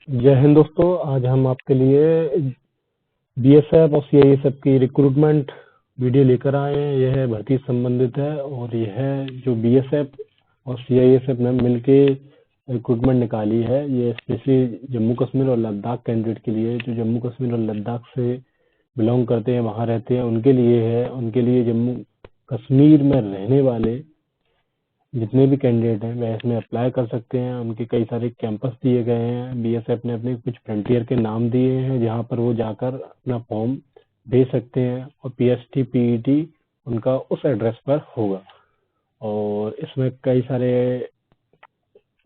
जय हिंद दोस्तों। आज हम आपके लिए बीएसएफ और सीआईएसएफ की रिक्रूटमेंट वीडियो लेकर आए हैं। यह भर्ती से संबंधित है और यह जो बीएसएफ और सीआईएसएफ ने मिलके रिक्रूटमेंट निकाली है, ये स्पेशली जम्मू कश्मीर और लद्दाख कैंडिडेट के लिए, जो जम्मू कश्मीर और लद्दाख से बिलोंग करते हैं, वहाँ रहते हैं, उनके लिए है। उनके लिए जम्मू कश्मीर में रहने वाले जितने भी कैंडिडेट हैं वह इसमें अप्लाई कर सकते हैं। उनके कई सारे कैंपस दिए गए हैं। बीएसएफ ने अपने कुछ फ्रंटियर के नाम दिए हैं जहां पर वो जाकर अपना फॉर्म दे सकते हैं और पीएसटी पीईटी उनका उस एड्रेस पर होगा। और इसमें कई सारे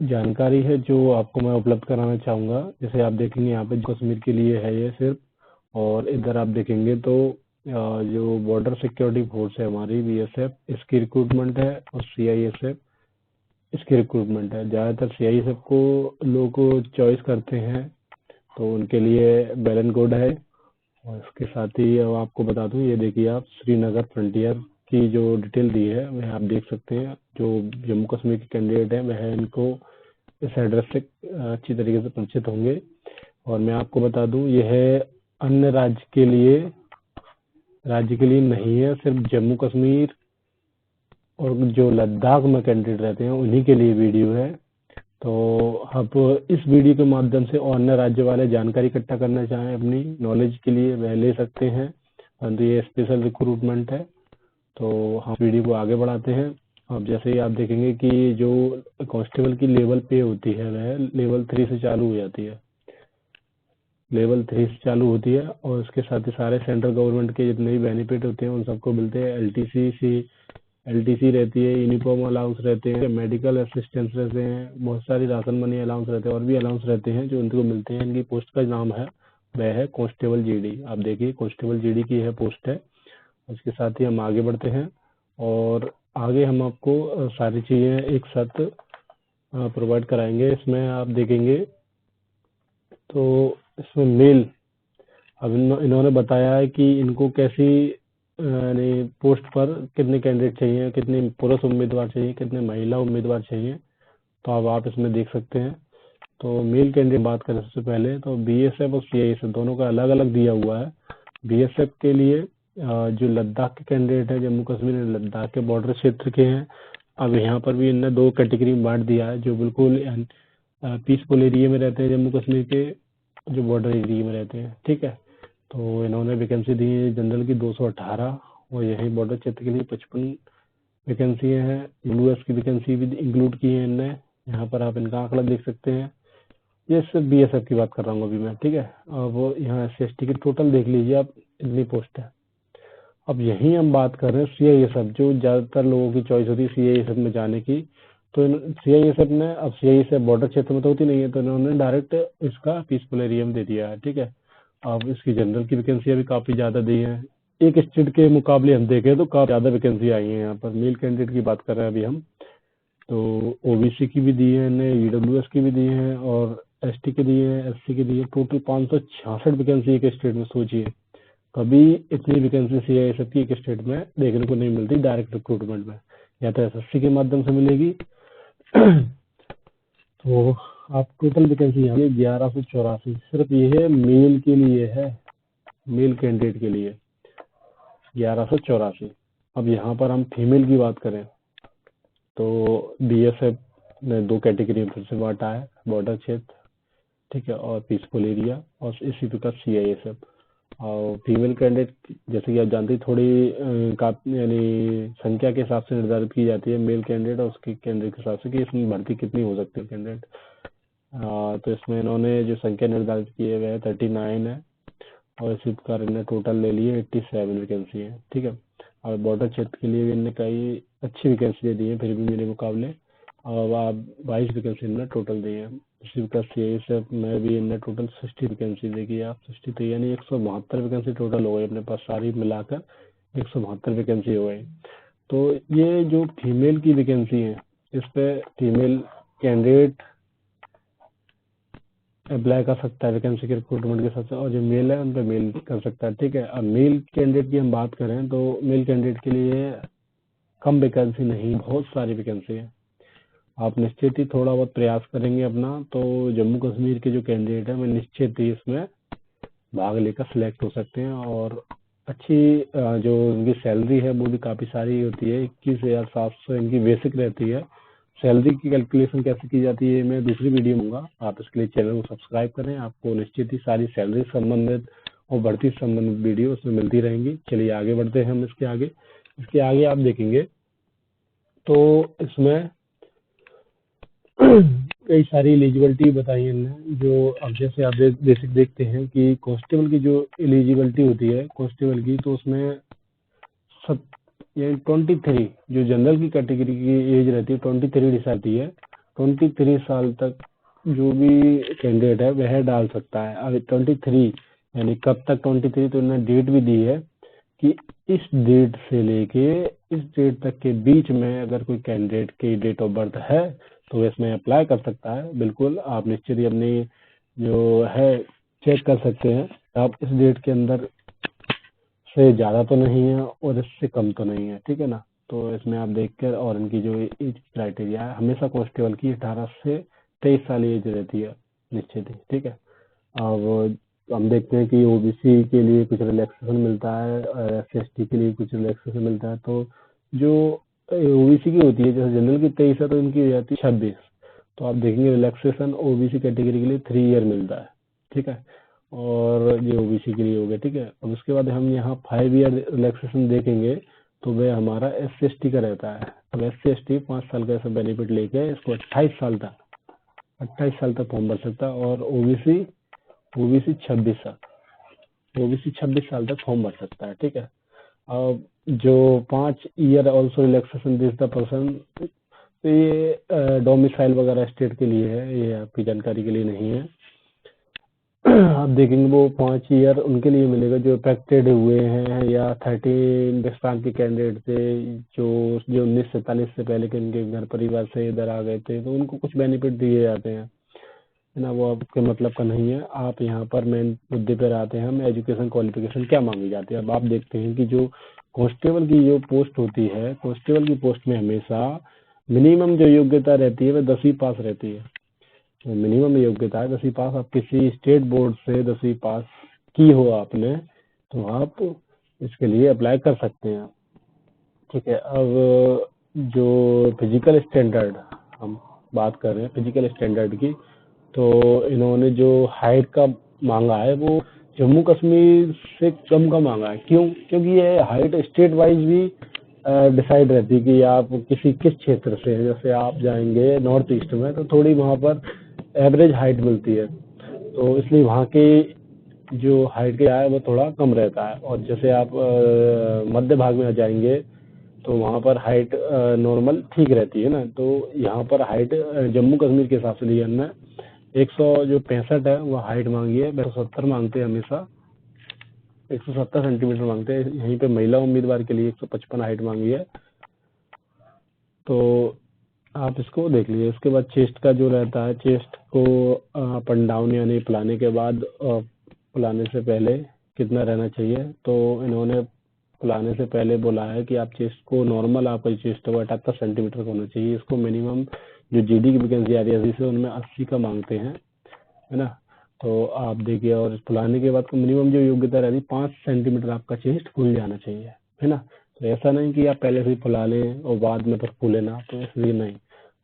जानकारी है जो आपको मैं उपलब्ध कराना चाहूंगा। जैसे आप देखेंगे यहाँ पे कश्मीर के लिए है ये सिर्फ, और इधर आप देखेंगे तो जो बॉर्डर सिक्योरिटी फोर्स है हमारी बीएसएफ, इसकी रिक्रूटमेंट है, और सीआईएसएफ इसकी रिक्रूटमेंट है। ज्यादातर सीआईएसएफ को लोग चॉइस करते हैं, तो उनके लिए बैलन कोड है। और इसके साथ ही अब आपको बता दूं, ये देखिए आप श्रीनगर फ्रंटियर की जो डिटेल दी है वह आप देख सकते हैं। जो जम्मू कश्मीर के कैंडिडेट हैं वह इनको इस एड्रेस से अच्छी तरीके से परिचित होंगे। और मैं आपको बता दूं, यह अन्य राज्य के लिए नहीं है, सिर्फ जम्मू कश्मीर और जो लद्दाख में कैंडिडेट रहते हैं उन्हीं के लिए वीडियो है। तो आप इस वीडियो के माध्यम से और अन्य राज्य वाले जानकारी इकट्ठा करना चाहें अपनी नॉलेज के लिए वह ले सकते हैं, परंतु ये स्पेशल रिक्रूटमेंट है। तो हम वीडियो को आगे बढ़ाते हैं। अब जैसे ही आप देखेंगे कि जो कांस्टेबल की लेवल पे होती है वह लेवल 3 से चालू हो जाती है, लेवल 3 से चालू होती है। और इसके साथ ही सारे सेंट्रल गवर्नमेंट के जितने भी बेनिफिट होते हैं उन सबको मिलते हैं। एलटीसी रहती है, यूनिफॉर्म अलाउंस रहते हैं, मेडिकल असिस्टेंस रहते हैं, बहुत सारी राशन मनी अलाउंस रहते हैं और भी अलाउंस रहते हैं जो उनको मिलते हैं। इनकी पोस्ट का नाम है वह है कांस्टेबल जीडी। आप देखिए कांस्टेबल जीडी की यह पोस्ट है। उसके साथ ही हम आगे बढ़ते हैं और आगे हम आपको सारी चीजें एक साथ प्रोवाइड कराएंगे। इसमें आप देखेंगे तो इसमें मेल, अब इन्होंने बताया है कि इनको कैसी यानी पोस्ट पर कितने कैंडिडेट चाहिए, कितने पुरुष उम्मीदवार चाहिए, कितने महिला उम्मीदवार चाहिए, तो अब आप इसमें देख सकते हैं। तो मेल कैंडिडेट बात करें सबसे पहले तो बीएसएफ और सीआईएसएफ दोनों का अलग अलग दिया हुआ है। बीएसएफ के लिए जो लद्दाख के कैंडिडेट है, जम्मू कश्मीर और लद्दाख के बॉर्डर क्षेत्र के हैं। अब यहाँ पर भी इनने दो कैटेगरी में बांट दिया है। जो बिल्कुल पीसफुल एरिया में रहते हैं जम्मू कश्मीर के, जो बॉर्डर एरिया में रहते हैं, ठीक है। तो इन्होंने वैकेंसी दी है जनरल की 218 और यही बॉर्डर क्षेत्र के लिए 55 वैकेंसी हैं। यूएस की वैकेंसी भी इंक्लूड की है इनने। यहाँ पर आप इनका आंकड़ा देख सकते हैं। ये सिर्फ बीएसएफ की बात कर रहा हूँ अभी मैं, ठीक है। अब यहाँ एससी की टोटल देख लीजिए आप, इतनी पोस्ट है। अब यही हम बात कर रहे हैं सीआईएसएफ, जो ज्यादातर लोगों की चॉइस होती है सीआईएसएफ में जाने की। तो सीआईएसएफ ने, अब सीआईएसएफ बॉर्डर क्षेत्र में तो होती नहीं है, तो इन्होंने डायरेक्ट इसका पीसफुल एरिया में दे दिया है, ठीक है। अब इसकी जनरल की वैकेंसी भी काफी ज्यादा दी है। एक स्टेट के मुकाबले हम देखें तो काफी ज्यादा वैकेंसी आई है। यहाँ पर मेल कैंडिडेट की बात कर रहे हैं अभी हम, तो ओबीसी की भी दी है, ईडब्ल्यूएस की भी दी है और एसटी की दी है, एससी की दी है। टोटल 566 वैकेंसी एक स्टेट में। सोचिए, कभी इतनी वैकेंसी सीआईएसएफ की एक स्टेट में देखने को नहीं मिलती डायरेक्ट रिक्रूटमेंट में, या तो एसएससी के माध्यम से मिलेगी। तो आप टोटल वैकेंसी यहाँ 1184 सिर्फ ये है मेल के लिए है, मेल कैंडिडेट के लिए 1184। अब यहाँ पर हम फीमेल की बात करें तो बीएसएफ ने दो कैटेगरी में फिर से बांटा है, बॉर्डर क्षेत्र, ठीक है, और पीसफुल एरिया, और इसी प्रकार सीआईएसएफ। और फीमेल कैंडिडेट जैसे कि आप जानते हैं थोड़ी यानी संख्या के हिसाब से निर्धारित की जाती है मेल कैंडिडेट और उसके कैंडिडेट के हिसाब से कि इसमें भर्ती कितनी हो सकती है कैंडिडेट। तो इसमें इन्होंने जो संख्या निर्धारित की है वह 39 है और इसी प्रकार इन्होंने टोटल ले लिए 87 वैकेंसी है, ठीक है। और बॉर्डर क्षेत्र के लिए भी इनने कई अच्छी वैकेंसी दे दी है फिर भी मेरे मुकाबले, और आप 22 वैकेंसी इन्होंने टोटल दी है। इसी प्रकार सीआईएसएफ में भी इन्होंने टोटल 60 वैकेंसी देखिए आप, 63 यानी 172 वैकेंसी टोटल हो गई अपने पास, सारी मिलाकर 172 वैकेंसी हो गई। तो ये जो फीमेल की वैकेंसी है इस पे फीमेल कैंडिडेट अप्लाई कर सकता है वैकेंसी के रिक्रूटमेंट के साथ, और जो मेल है उन पे मेल कर सकता है, ठीक है। अब मेल कैंडिडेट की हम बात करें तो मेल कैंडिडेट के लिए कम वैकेंसी नहीं, बहुत सारी वैकेंसी है। आप निश्चित ही थोड़ा बहुत प्रयास करेंगे अपना, तो जम्मू कश्मीर के जो कैंडिडेट है वो निश्चित ही इसमें भाग लेकर सिलेक्ट हो सकते हैं। और अच्छी जो उनकी सैलरी है वो भी काफ़ी सारी होती है, 21,700 इनकी बेसिक रहती है। सैलरी की कैलकुलेशन कैसे की जाती है मैं दूसरी वीडियो दूंगा, आप इसके लिए चैनल को सब्सक्राइब करें, आपको निश्चित ही सारी सैलरी संबंधित और भर्ती संबंधित वीडियो उसमें मिलती रहेंगी। चलिए आगे बढ़ते हैं हम इसके आगे आप देखेंगे तो इसमें कई सारी एलिजिबिलिटी बताई है इन्होंने, जो अब जैसे आप बेसिक देखते हैं कि कांस्टेबल की जो एलिजिबिलिटी होती है कांस्टेबल की, तो उसमें 23 जो जनरल की कैटेगरी की एज रहती है 23 डिसाइड है। 23 साल तक जो भी कैंडिडेट है वह डाल सकता है। अब 23 यानी कब तक 23, तो इन्होंने डेट भी दी है कि इस डेट से लेके इस डेट तक के बीच में अगर कोई कैंडिडेट की डेट ऑफ बर्थ है तो वो इसमें अप्लाई कर सकता है। बिल्कुल आप निश्चित ही अपनी जो है चेक कर सकते हैं, आप इस डेट के अंदर से ज़्यादा तो नहीं है और इससे कम तो नहीं है, ठीक है ना। तो इसमें आप देख कर, और इनकी जो एज क्राइटेरिया है हमेशा कांस्टेबल की 18 से 23 साल एज रहती है निश्चित ही, ठीक है। अब हम देखते हैं कि ओबीसी के लिए कुछ रिलैक्सेशन मिलता है और SC/ST के लिए कुछ रिलैक्सेशन मिलता है। तो जो ओबीसी की होती है, जैसे जनरल की 23 है तो इनकी हो जाती है 26। तो आप देखेंगे रिलैक्सेशन ओबीसी कैटेगरी के लिए 3 ईयर मिलता है, ठीक है। और ये ओबीसी के लिए हो गया, ठीक है। अब उसके बाद हम यहाँ 5 ईयर रिलैक्सेशन देखेंगे तो वह हमारा SC/ST का रहता है। अब SC/ST 5 साल का ऐसा बेनिफिट लेके इसको 28 साल तक फॉर्म भर सकता है। और ओबीसी 26 साल तक फॉर्म भर सकता है, ठीक है। अब जो 5 year also relaxation this the person, तो ये डोमिसाइल वगैरह स्टेट के लिए है, ये आपकी जानकारी के लिए नहीं है। आप देखेंगे वो 5 ईयर उनके लिए मिलेगा जो अफेक्टेड हुए हैं या 13 हिंदुस्तान के कैंडिडेट थे जो 1947 से पहले के इनके घर परिवार से इधर आ गए थे, तो उनको कुछ बेनिफिट दिए जाते हैं, है ना। वो आपके मतलब का नहीं है। आप यहाँ पर मेन मुद्दे पर आते हैं, हम एजुकेशन क्वालिफिकेशन क्या मांगी जाती है। अब आप देखते हैं कि जो कांस्टेबल की जो पोस्ट होती है, कांस्टेबल की पोस्ट में हमेशा मिनिमम जो योग्यता रहती है वह 10वीं पास रहती है। तो मिनिमम योग्यता है 10वीं पास। आप किसी स्टेट बोर्ड से 10वीं पास की हो आपने, तो आप इसके लिए अप्लाई कर सकते हैं, ठीक है। अब जो फिजिकल स्टैंडर्ड हम बात कर रहे हैं फिजिकल स्टैंडर्ड की, तो इन्होंने जो हाइट का मांगा है वो जम्मू कश्मीर से कम का मांगा है। क्यों? क्योंकि ये हाइट स्टेट वाइज भी डिसाइड रहती है कि आप किस क्षेत्र से हैं। जैसे आप जाएंगे नॉर्थ ईस्ट में तो थोड़ी वहाँ पर एवरेज हाइट मिलती है, तो इसलिए वहाँ की जो हाइट का है वो थोड़ा कम रहता है। और जैसे आप मध्य भाग में आ जाएंगे तो वहाँ पर हाइट नॉर्मल ठीक रहती है ना। तो यहाँ पर हाइट जम्मू कश्मीर के हिसाब से लिया हमने 165 है वो हाइट मांगी है, 170 मांगते हैं हमेशा, 170 सेंटीमीटर मांगते हैं। यहीं पे महिला उम्मीदवार के लिए 155 हाइट मांगी है, तो आप इसको देख लीजिए। उसके बाद चेस्ट का जो रहता है, चेस्ट को अप एंड डाउन यानी फुलाने के बाद फुलाने से पहले कितना रहना चाहिए, तो इन्होंने फुलाने से पहले बोला है कि आप चेस्ट को नॉर्मल आपका चेस्ट होगा 78 सेंटीमीटर का होना चाहिए। इसको मिनिमम जो जीडी की वैकेंसी आ रही है से उनमें 80 का मांगते हैं, है ना। तो आप देखिए, और फुलाने के बाद मिनिमम जो योग्यता रहती है 5 सेंटीमीटर आपका चेस्ट फूल जाना चाहिए, है ना। तो ऐसा नहीं कि आप पहले से ही फुला लें और बाद में फिर फूले ना, तो इसलिए नहीं।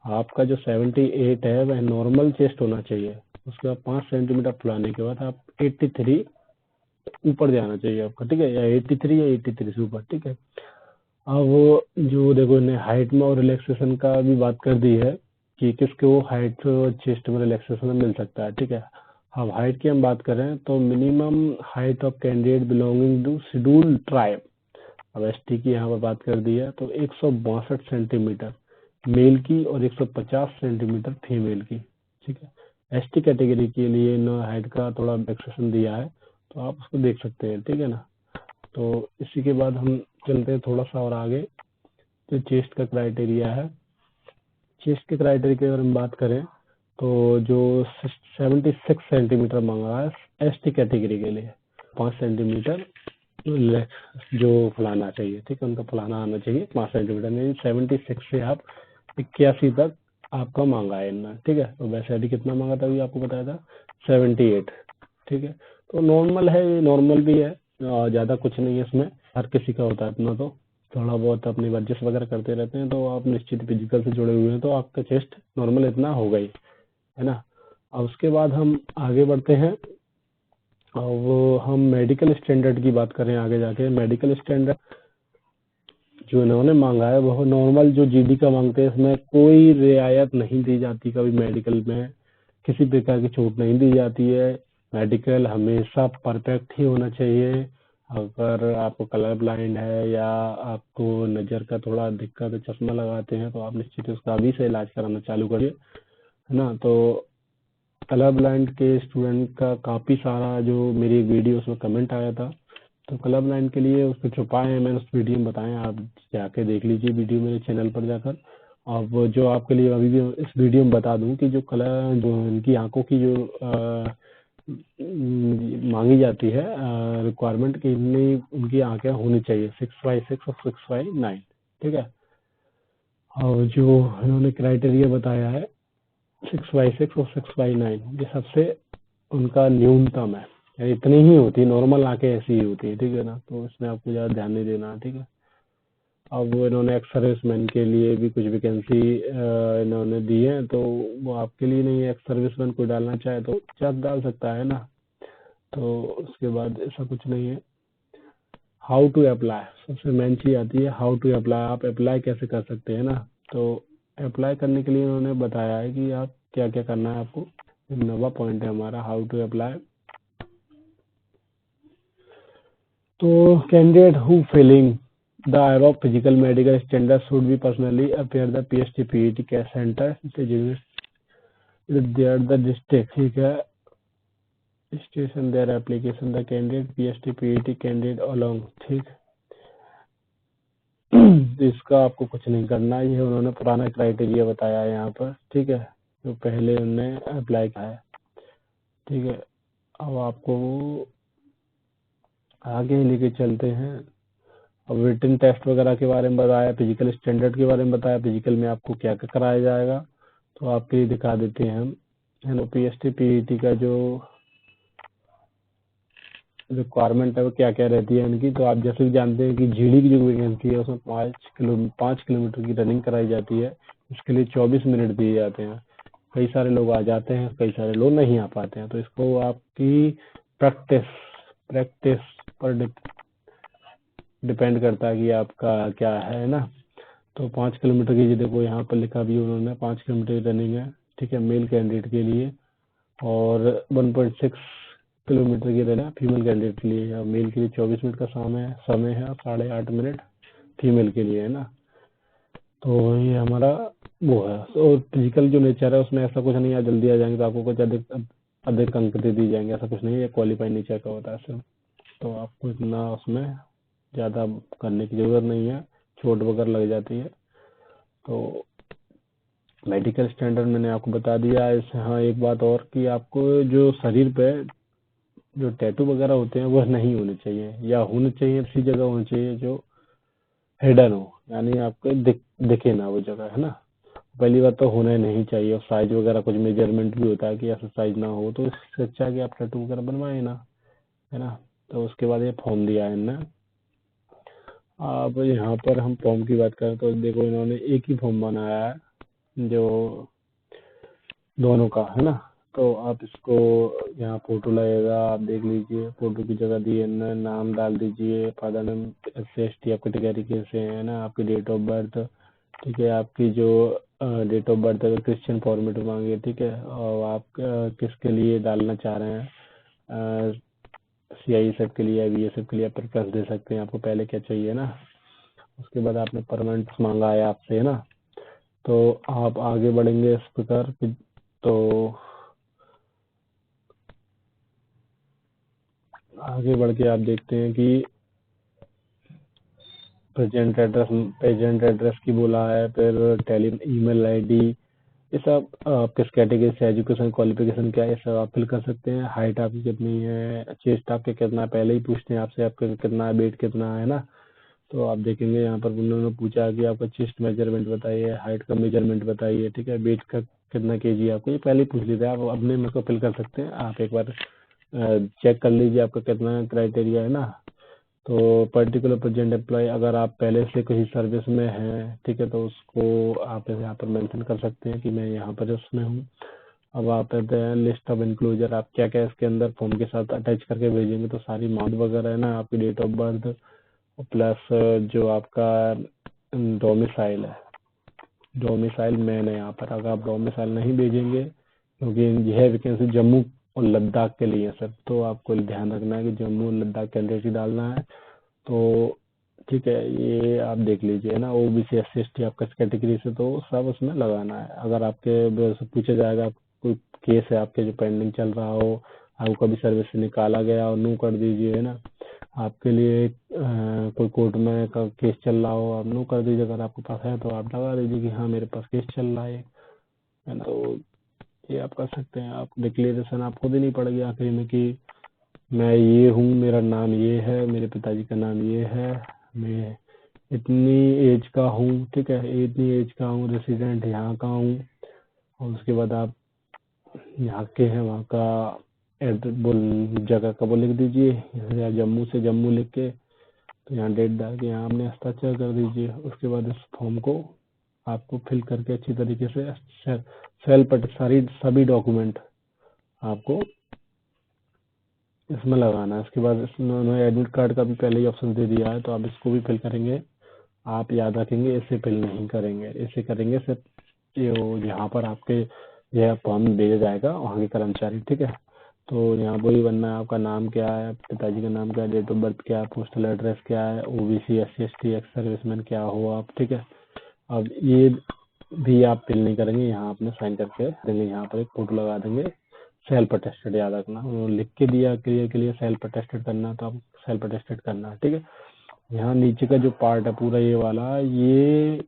आपका जो 78 है वह नॉर्मल चेस्ट होना चाहिए। उसके बाद 5 सेंटीमीटर फुलाने के बाद आप 83 ऊपर जाना चाहिए आपका, ठीक है, या 83 या 83 से ऊपर, ठीक है। अब जो देखो इन्हें हाइट में और रिलैक्सेशन का भी बात कर दी है कि किसको हाइट चेस्ट में रिलैक्सेशन मिल सकता है, ठीक है। अब हाइट की हम बात करें तो minimum height of candidate belonging to schedule tribe, अब एसटी की यहाँ पर बात कर दी है, तो 162 सेंटीमीटर मेल की और 150 सेंटीमीटर फीमेल की, ठीक है। एसटी कैटेगरी के लिए इन हाइट का थोड़ा रिलैक्सेशन दिया है, तो आप उसको देख सकते हैं, ठीक है ना। तो इसी के बाद हम चलते हैं थोड़ा सा और आगे, तो चेस्ट का क्राइटेरिया है। चेस्ट के क्राइटेरिया की अगर हम बात करें तो जो 76 सेंटीमीटर मांगा है एसटी कैटेगरी के लिए, 5 सेंटीमीटर जो फुलाना चाहिए, ठीक है, उनका फुलाना आना चाहिए 5 सेंटीमीटर, नहीं 76 से आप 81 तक आपका मांगा है इनने, ठीक है। तो वैसे अभी कितना मांगा था, अभी आपको बताया था 78, ठीक है। तो नॉर्मल है, ये नॉर्मल भी है, ज्यादा कुछ नहीं है इसमें, हर किसी का होता है इतना। तो थोड़ा बहुत अपनी वर्जिश वगैरह करते रहते हैं तो आप निश्चित फिजिकल से जुड़े हुए हैं तो आपका चेस्ट नॉर्मल इतना होगा ही, है ना। अब उसके बाद हम आगे बढ़ते हैं, अब हम मेडिकल स्टैंडर्ड की बात करें आगे जाके। मेडिकल स्टैंडर्ड जो इन्होंने मांगा है वो नॉर्मल जो जीडी का मांगते हैं, इसमें कोई रियायत नहीं दी जाती, कभी मेडिकल में किसी प्रकार की छूट नहीं दी जाती है। मेडिकल हमेशा परफेक्ट ही होना चाहिए। अगर आपको कलर ब्लाइंड है या आपको नज़र का थोड़ा दिक्कत है, चश्मा लगाते हैं, तो आप निश्चित ही उसका अभी से इलाज कराना चालू करिए, है ना। तो कलर ब्लाइंड के स्टूडेंट का काफ़ी सारा जो मेरी एक वीडियो उसमें कमेंट आया था, तो कलर ब्लाइंड के लिए उसको छुपाए हैं मैंने उस वीडियो में बताए, आप जाके देख लीजिए वीडियो मेरे चैनल पर जाकर। अब जो आपके लिए अभी भी इस वीडियो में बता दूं कि जो कलर जो इनकी आंखों की जो मांगी जाती है रिक्वायरमेंट की, उनकी आंखें होनी चाहिए 6/6 और 6/9, ठीक है। और जो इन्होंने क्राइटेरिया बताया है 6/6 और 6/9, ये सबसे उनका न्यूनतम है, यानी इतनी ही होती है, नॉर्मल आंखें ऐसी ही होती है, ठीक है ना। तो इसमें आपको ज्यादा ध्यान नहीं देना, ठीक है। अब वो इन्होंने एक्स सर्विसमैन के लिए भी कुछ वैकेंसी इन्होंने दी है, तो वो आपके लिए नहीं है। एक्स सर्विसमैन कोई डालना चाहे तो जब डाल सकता है ना। तो उसके बाद ऐसा कुछ नहीं है। हाउ टू अप्लाई, सबसे मेन चीज आती है हाउ टू अप्लाई, आप अप्लाई कैसे कर सकते हैं ना। तो अप्लाई करने के लिए उन्होंने बताया है कि आप क्या क्या करना है आपको। नवा पॉइंट है हमारा हाउ टू अप्लाई। तो candidate who filling the above physical medical standards should be personally appear the PST PET care center their the district, ठीक है। Station their application the candidate PST PET candidate along, ठीक। तो इसका आपको कुछ नहीं करना है, ये उन्होंने पुराना क्राइटेरिया बताया है यहाँ पर, ठीक है, जो पहले उन्होंने अप्लाई किया है, ठीक है। अब आपको आगे लेके चलते हैं। अब रिटन टेस्ट वगैरह के बारे में बताया, फिजिकल स्टैंडर्ड के बारे में बताया, फिजिकल में आपको क्या क्या कराया जाएगा, तो आपके लिए दिखा देते हैं हम। PST PET का जो रिक्वायरमेंट है वो क्या क्या रहती है इनकी, तो आप जैसे भी जानते हैं कि जीडी की जो वैकेंसी है उसमें 5 किलोमीटर की रनिंग कराई जाती है। इसके लिए 24 मिनट दिए जाते हैं। कई सारे लोग आ जाते हैं, कई सारे लोग नहीं आ पाते हैं, तो इसको आपकी प्रैक्टिस प्रैक्टिस पर डिपेंड करता है कि आपका क्या है ना। तो 5 किलोमीटर की, देखो यहाँ पर लिखा भी उन्होंने 5 किलोमीटर की रनिंग है, ठीक है, मेल कैंडिडेट के लिए। और 1.6 किलोमीटर की रनिंग फीमेल कैंडिडेट के लिए, या मेल के लिए 24 मिनट का समय है और 8.5 मिनट फीमेल के लिए, है ना। तो ये हमारा वो है। और फिजिकल जो नेचर है उसमें ऐसा कुछ नहीं है जल्दी आ जाएंगे तो आपको कुछ अधिक अंक दे दी जाएंगे, ऐसा कुछ नहीं है। क्वालिफाई नेचर का होता है सिर्फ, तो आपको इतना उसमें ज्यादा करने की जरूरत नहीं है, चोट वगैरह लग जाती है। तो मेडिकल स्टैंडर्ड मैंने आपको बता दिया है। हाँ, एक बात और कि आपको जो शरीर पे जो टैटू वगैरह होते हैं वो नहीं होने चाहिए, या होने चाहिए ऐसी जगह होनी चाहिए जो हिडन हो, यानी आपको दिखे ना वो जगह, है ना। पहली बात तो होना ही नहीं चाहिए। और साइज वगैरह कुछ मेजरमेंट भी होता है कि ऐसा साइज ना हो, तो इससे अच्छा है कि आप टैटू वगैरह बनवाए ना, है ना। तो उसके बाद ये फॉर्म दिया है इन्होंने। अब यहाँ पर हम फॉर्म की बात करें तो देखो इन्होंने एक ही फॉर्म बनाया है जो दोनों का, है ना। तो आप इसको यहाँ फोटो लगेगा, आप देख लीजिए, फोटो की जगह दिए नाम डाल दीजिए, फादर नेम, SC/ST आप कैटेगरी कैसे है ना, आपकी डेट ऑफ बर्थ, ठीक है, आपकी जो डेट ऑफ बर्थ है क्रिश्चियन फॉर्मेट मांगे, ठीक है। और आप किसके लिए डालना चाह रहे हैं, CISF के लिए, BSF के लिए आप प्रेफरेंस दे सकते हैं, आपको पहले क्या चाहिए ना। उसके बाद आपने परमानेंट मांगा है आपसे, है ना। तो आप आगे बढ़ेंगे इस प्रकार। तो आगे बढ़ के आप देखते हैं कि प्रेजेंट एड्रेस की बोला है, फिर ईमेल ID, ये सब किस कैटेगरी से, एजुकेशन क्वालिफिकेशन क्या है, ये सब आप फिल कर सकते हैं। हाइट आपकी कितनी है, चेस्ट आपके कितना है, पहले ही पूछते हैं आपसे, आपका कितना है, वेट कितना है ना। तो आप देखेंगे यहाँ पर उन्होंने पूछा कि आपका चेस्ट मेजरमेंट बताइए, हाइट का मेजरमेंट बताइए, ठीक है, वेट का कितना केजी है आपको, ये पहले ही पूछ लेते हैं। आप अपने में को फिल कर सकते हैं, आप एक बार चेक कर लीजिए आपका कितना क्राइटेरिया है ना। तो पर्टिकुलर प्रेजेंट एम्प्लॉय, अगर आप पहले से किसी सर्विस में हैं, ठीक है, तो उसको आप यहाँ पर मेंशन कर सकते हैं कि मैं यहाँ पर उसमें हूँ। अब आप कहते हैं लिस्ट ऑफ इंक्लूजर, आप क्या क्या इसके अंदर फॉर्म के साथ अटैच करके भेजेंगे, तो सारी मार्क्स वगैरह है ना, आपकी डेट ऑफ बर्थ प्लस जो आपका डोमिसाइल है, डोमिसाइल मेन है यहाँ पर। अगर आप डोमिसाइल नहीं भेजेंगे, क्योंकि यह वैकेंसी जम्मू और लद्दाख के लिए है सर, तो आपको ध्यान रखना है कि जम्मू और लद्दाख कैंडिडेट ही डालना है। तो ठीक है, ये आप देख लीजिए ना, ओबीसी एससी एसटी आप किस कैटेगरी से, तो सब उसमें लगाना है। अगर आपके से पूछा जाएगा कोई केस है आपके जो पेंडिंग चल रहा हो, आपको कभी सर्विस से निकाला गया और नो कर दीजिए, है ना। आपके लिए कोई कोर्ट में का केस चल रहा हो, आप नो कर दीजिए। अगर आपके पास है तो आप लगा दीजिए कि हाँ मेरे पास केस चल रहा है ना। तो ये आप कर सकते हैं। आप डिक्लेरेशन आप खुद ही नहीं पड़ेगी आखिरी में कि मैं ये हूँ, मेरा नाम ये है, मेरे पिताजी का नाम ये है, मैं इतनी एज का हूँ, ठीक है, इतनी एज का हूँ, रेसिडेंट यहाँ का हूँ। और उसके बाद आप यहाँ के हैं, वहाँ का जगह का वो लिख दीजिए, या जम्मू से जम्मू लिख के, तो यहाँ डेट डाल के यहाँ आपने हस्ताक्षर कर दीजिए। उसके बाद इस फॉर्म को आपको फिल करके अच्छी तरीके से सारी सभी डॉक्यूमेंट आपको इसमें लगाना है। इसके बाद उन्होंने एडमिट कार्ड का भी पहले ही ऑप्शन दे दिया है, तो आप इसको भी फिल करेंगे। आप याद रखेंगे, इसे फिल नहीं करेंगे, इसे करेंगे सिर्फ यहाँ पर आपके यह फॉर्म भेजा जाएगा वहाँ के कर्मचारी, ठीक है। तो यहाँ पर ही बनना है, आपका नाम क्या है, पिताजी का नाम क्या है, डेट ऑफ बर्थ क्या है, पोस्टल एड्रेस क्या है, OBC SC ST ex serviceman क्या हो आप, ठीक है। अब ये भी आप फिल नहीं करेंगे, यहाँ आपने साइन करके देंगे, यहाँ पर एक फोटो लगा देंगे। सेल्फ अटेस्टेड याद रखना, उन्होंने लिख के दिया क्लियर के लिए सेल्फ अटेस्टेड करना, तो आप सेल्फ अटेस्टेड करना, ठीक है। यहाँ नीचे का जो पार्ट है पूरा ये वाला, ये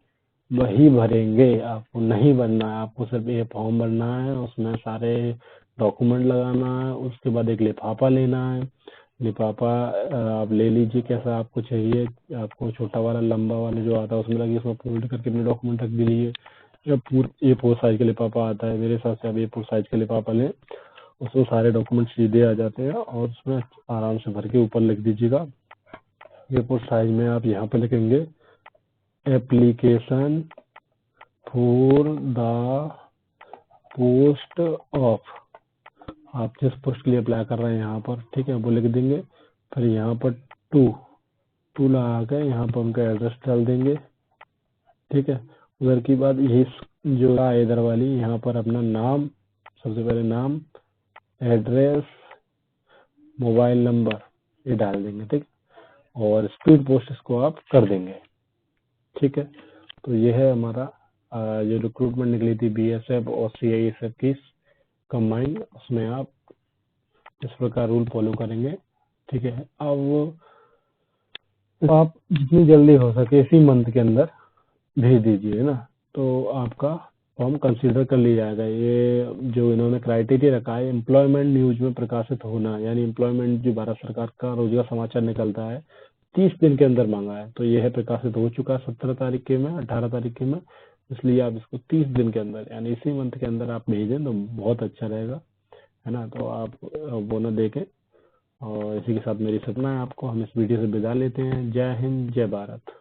वही भरेंगे, आपको नहीं भरना है। आपको सिर्फ ये फॉर्म भरना है, उसमें सारे डॉक्यूमेंट लगाना है। उसके बाद एक लिफाफा लेना है, लिफाफा आप ले लीजिए कैसा आपको चाहिए, आपको छोटा वाला लंबा वाला जो आता है उसमें लगी, उसमें फोल्ड करके अपने डॉक्यूमेंट रख दीजिए। या ए फोर साइज का लिफाफा आता है, मेरे हिसाब से आप ए फोर साइज का लिफाफा लें, उसमें सारे डॉक्यूमेंट सीधे आ जाते हैं, और उसमें आराम से भर के ऊपर लिख दीजिएगा। ए फोर साइज में आप यहाँ पे लिखेंगे application for the post of, आप जिस पोस्ट के लिए अप्लाई कर रहे हैं यहाँ पर, ठीक है, वो लिख देंगे। फिर यहाँ पर टू लगा के यहाँ पर उनका एड्रेस डाल देंगे, ठीक है। उधर की बात यही जो है इधर वाली, यहाँ पर अपना नाम, सबसे पहले नाम, एड्रेस, मोबाइल नंबर ये डाल देंगे, ठीक। और स्पीड पोस्ट इसको आप कर देंगे, ठीक है। तो ये है हमारा जो रिक्रूटमेंट निकली थी बीएसएफ और सीआईएसएफ की कंबाइंड, उसमें आप इस प्रकार रूल फॉलो करेंगे, ठीक है। अब आप जितनी जल्दी हो सके इसी मंथ के अंदर भेज दीजिए ना, तो आपका फॉर्म कंसीडर कर लिया जाएगा। ये जो इन्होंने क्राइटेरिया रखा है, एम्प्लॉयमेंट न्यूज में प्रकाशित होना, यानी एम्प्लॉयमेंट जो भारत सरकार का रोजगार समाचार निकलता है 30 दिन के अंदर मांगा है, तो यह प्रकाशित हो चुका है 17 तारीख के में, 18 तारीख के में। इसलिए आप इसको 30 दिन के अंदर यानी इसी मंथ के अंदर आप भेजें तो बहुत अच्छा रहेगा, है ना। तो आप वो ना देखें। और इसी के साथ मेरी सपना है आपको, हम इस वीडियो से विदा लेते हैं। जय हिंद, जय भारत।